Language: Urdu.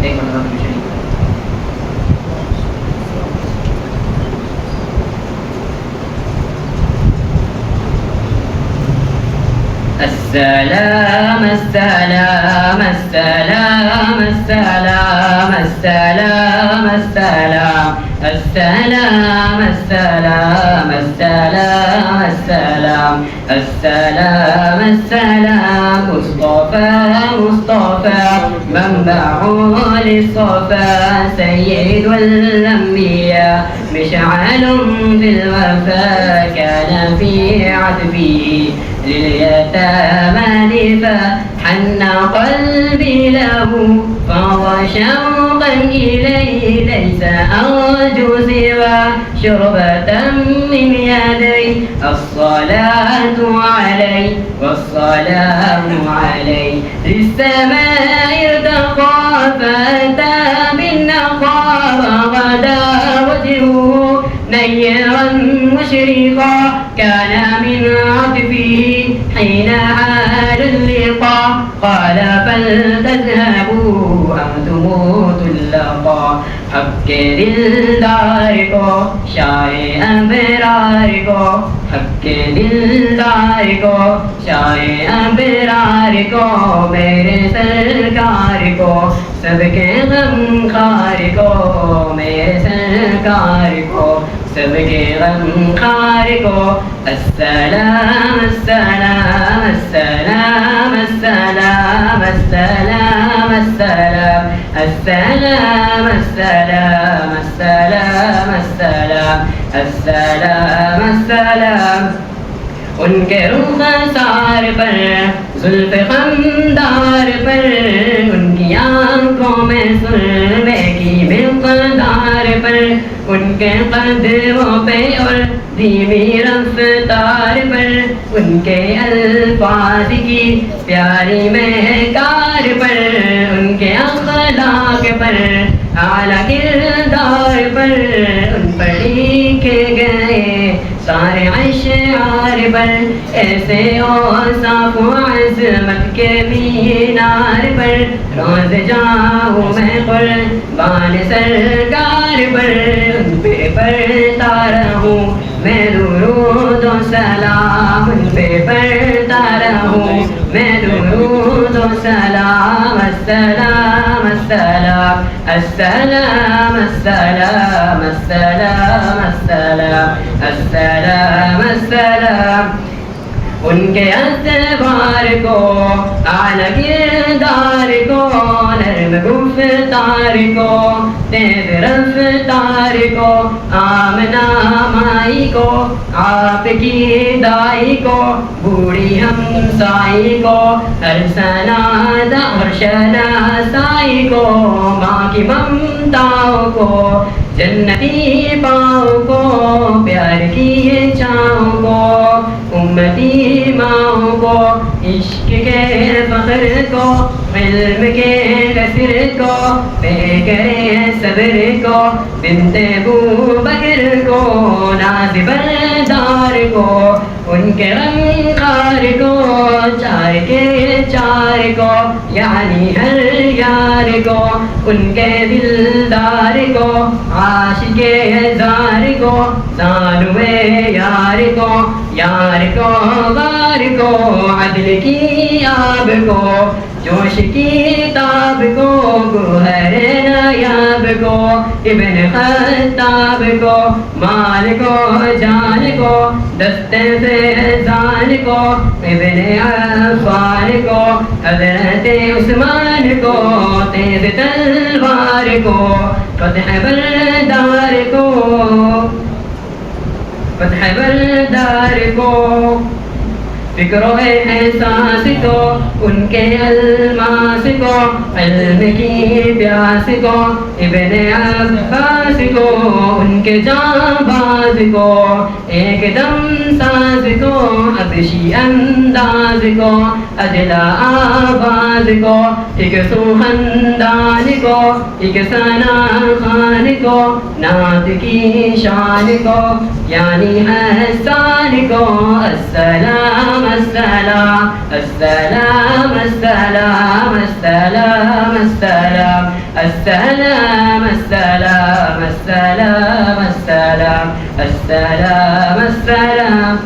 ایک مرتبہ شریف السلام السلام السلام السلام السلام السلام السلام السلام السلام السلام السلام السلام مصطفى مصطفى منبع للصفا سيد الأنبياء مشعل في الوفا كان في عتبه لليتامى فحن قلبي له فهو شوقا إليه ليس أرجو سوى شربة من يدي الصلاة عليه والسلام عليه للسماء ارتقى فأتى بالنقى وغدا وجهه نيرا مشرقا كان من عطفه حين عاد اللقاء قال فلتذهبوا أنتم طلقا حق دلدار کو شاہ ابرار کو حق دلدار کو شاہ ابرار کو میرے سرکار کو سب کے غم خار کو میرے سرکار کو سب کے غم خار کو السلام السلام السلام السلام السلام السلام السلام السلام السلام السلام السلام السلام ان کے رخسار پر زلف خمدار پر ان کی آنکھوں میں سلوے کی مقدار پر ان کے قدموں پہ اور دھیمی رفتار پر ان کے الفاظ کی پیاری مہکار پر ان کے اخلاق پر اعلیٰ کردار پر ان پر لکھے گئے سارے اشعار پر ایسے اوصاف و عظمت کے مینار پر روز جاؤں میں قربان سرکار پر ان پہ پڑھتا رہوں میں درود و سلام ان پہ پڑھتا رہوں میں درود و سلام السلام السلام السلام السلام السلام السلام السلام السلام ان کے اعتبار کو اعلیٰ کردار کو نرم گفتار کو تیز رفتار کو آمنہ مائی کو آپ کی دائی کو بوڑھی ہمسائی کو ہر سنادہ اور شناسائی کو ماں کی ممتاؤں کو جنتی پاؤں کو پیار کی چاؤں کو امتی ماؤں کو عشق کے فخر کو علم کے کثر کو پہ کرے صبر کو بنت ابو بکر کو ناز بردار کو ان کے غمخوار کو چار کے چار کو یعنی ہر یار کو ان کے دلدار کو عاشق ہزار کو زانوے یار کو غار کو عدل کی آب کو جوش کی تاب کو گوہر نایاب کو ابن خطاب کو مال کو جان کو دستے فیضان کو ابن عفان کو حضرت عثمان کو تیز تلوار کو فتح بردار کو فکر و احساس کو ان کے الماس کو علم کی پیاس کو ابن عباس کو ان کے جانباز کو ایک دم ساز کو حبشی انداز کو اجلا آواز کو ایک سوہندان کو ایک ثنا خان کو نعت کی شان کو یعنی احسان کو السلام السلام السلام السلام السلام السلام السلام السلام السلام السلام السلام السلام